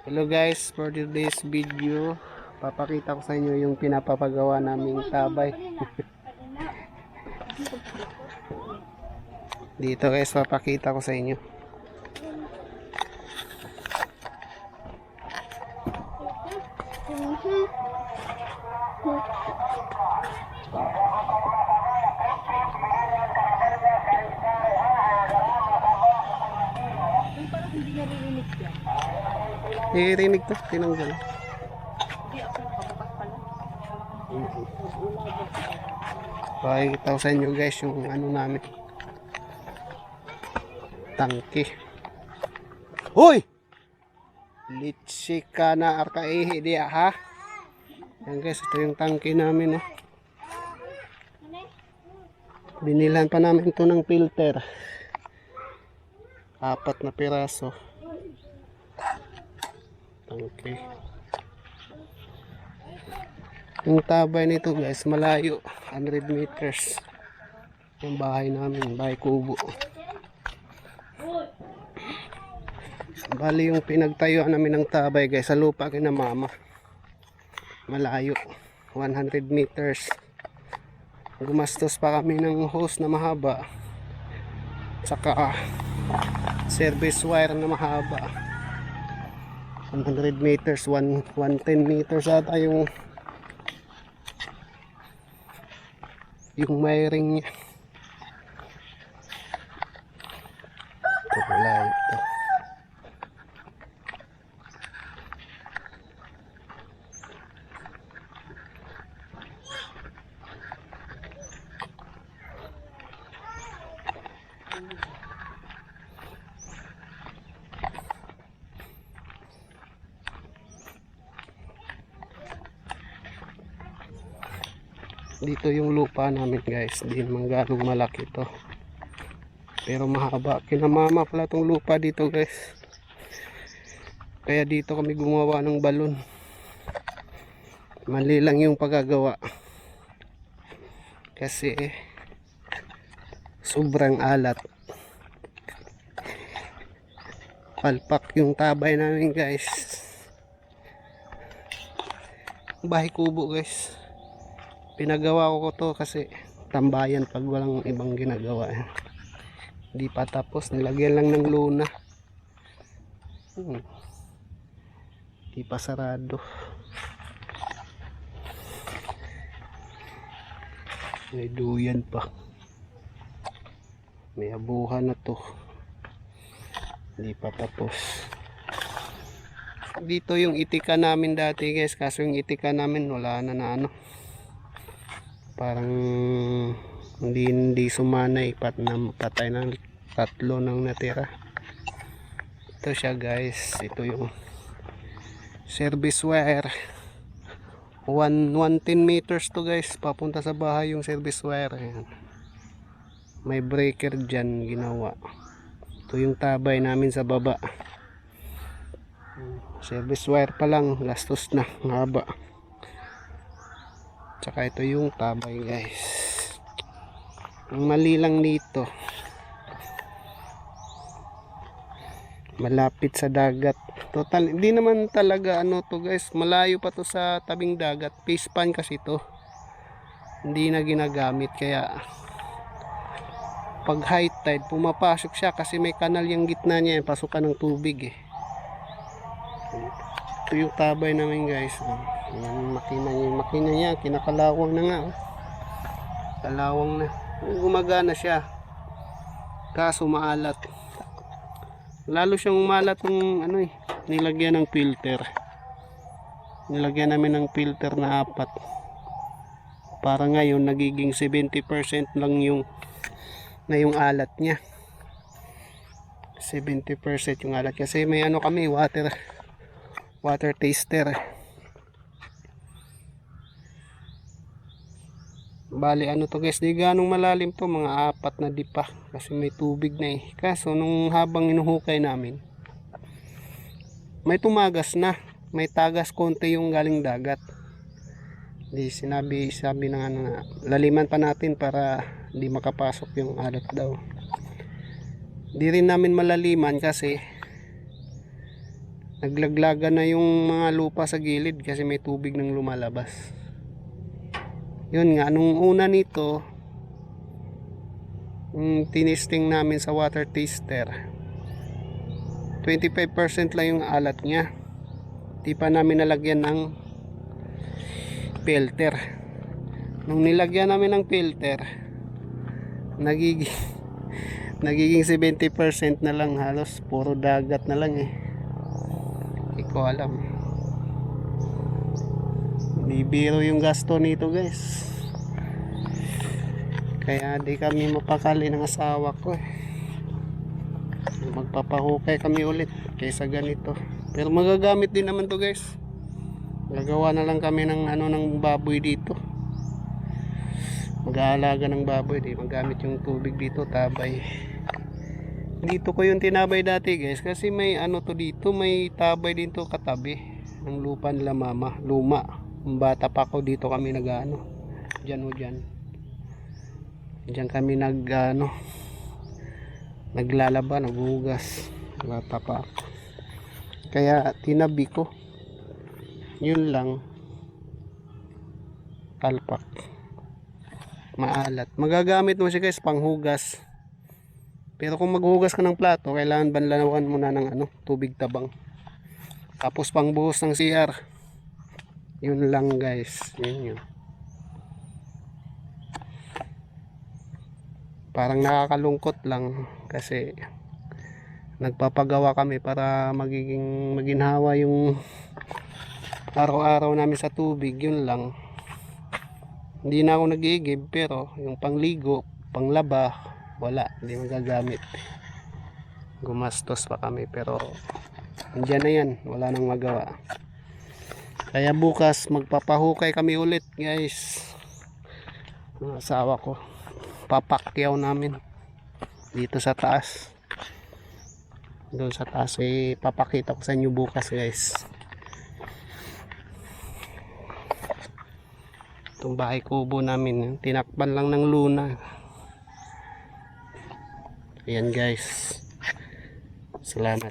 Hello guys, for today's video papakita ko sa inyo yung pinapapagawa naming tabay. Dito guys, papakita ko sa inyo. Narinig to, tinanggal. Pakikita ko sa inyo guys yung ano namin, tangke. Hoy! Litsi ka na arkaihi diya ha. Yan guys, ito yung tangke namin oh. Binilan pa namin ito ng filter, 4 na piraso. Okay. Yung tabay nito guys, malayo, 100 meters. Yung bahay namin, bahay kubo. Bali yung pinagtayuan namin ng tabay guys, sa lupa kina mama. Malayo, 100 meters. Gumastos pa kami ng hose na mahaba. Saka service wire na mahaba. 100 meters, 110 meters ata yung wiring niya. Ito pala ito. Dito yung lupa namin guys, di naman ganong malaki to, pero mahaba. Kinamama pala tong lupa dito guys, kaya dito kami gumawa ng balon. Mali lang yung paggagawa kasi sobrang alat. Palpak yung tabay namin guys. Bahay kubo guys, pinagawa ko to kasi tambayan pag walang ibang ginagawa. Hindi pa tapos, nilagyan lang ng luna. Hindi pa sarado. May duyan pa, may abuhan na to, hindi pa tapos. Dito yung itika namin dati guys, kaso yung itika namin wala na ano, parang hindi sumanay, patay ng 3 nang natira. Ito siya guys, ito yung service wire, 110 meters to guys, papunta sa bahay yung service wire. Ayan. May breaker dyan ginawa. Ito yung tabay namin sa baba. Service wire pa lang, gastos na, haba. Tsaka ito yung tabay guys. Ang mali lang dito, malapit sa dagat. Total, hindi naman talaga ano to guys, malayo pa to sa tabing dagat. Fish pan kasi to, hindi na ginagamit, kaya pag high tide pumapasok siya kasi may kanal yung gitna niya, yung pasukan ng tubig eh. Ito yung tabay namin guys. Yan, makina niya, kinakalawang na nga oh. Kalawang na, gumagana siya, kaso maalat. Lalo siyang umalat ng ano eh, nilagyan ng filter. Nilagyan namin ng filter na 4. Para ngayon nagiging 70% lang yung alat niya. 70% yung alat kasi may ano kami, water taster. Bali ano to guys, di ganong malalim to, mga 4 na dipa kasi may tubig na eh. Kaso nung habang inuhukay namin, may tumagas na, may tagas konti yung galing dagat. Di sabi ng ano na laliman pa natin para di makapasok yung alat daw. Di rin namin malaliman kasi naglaglagan na yung mga lupa sa gilid kasi may tubig nang lumalabas. Yun nga, nung una nito, tinisting namin sa water taster, 25% lang yung alat niya. Di pa namin nalagyan ng filter. Nung nilagyan namin ng filter, nagiging 70% na lang, halos puro dagat na lang eh. Hindi ko alam. Hindi biro yung gasto nito guys. Kaya di kami mapakali ng asawa ko eh. Magpapahukay kami ulit kaysa ganito. Pero magagamit din naman to guys. Gagawa na lang kami ng ng baboy dito. Mag-aalaga ng baboy, di magamit yung tubig dito, tabay. Dito ko yung tinabay dati guys kasi may to dito, may tabay dito katabi ng lupa nila mama, luma. Bata pa ako dito kami nag-ano. Diyan kami naglalaba, naghuhugas. Bata pa ako. Kaya tinabi ko. Yun lang. Talpak. Maalat. Magagamit mo siya guys panghugas. Pero kung maghugas ka ng plato, kailangan banlawan mo na ng tubig tabang. Tapos pangbuhos ng CR. Yun lang guys. Yun. Parang nakakalungkot lang kasi nagpapagawa kami para maginhawa yung araw-araw namin sa tubig. Yun lang. Hindi na ako nag-iigib pero yung pangligo, panglaba, wala, hindi magagamit. Gumastos pa kami pero andyan na yan, wala nang magawa. Kaya bukas magpapahukay kami ulit guys. Ang asawa ko, papakyaw namin dito sa taas. Doon sa taas papakita ko sa inyo bukas guys. Itong bahay kubo namin, tinakpan lang ng luna. Ayan guys, salamat.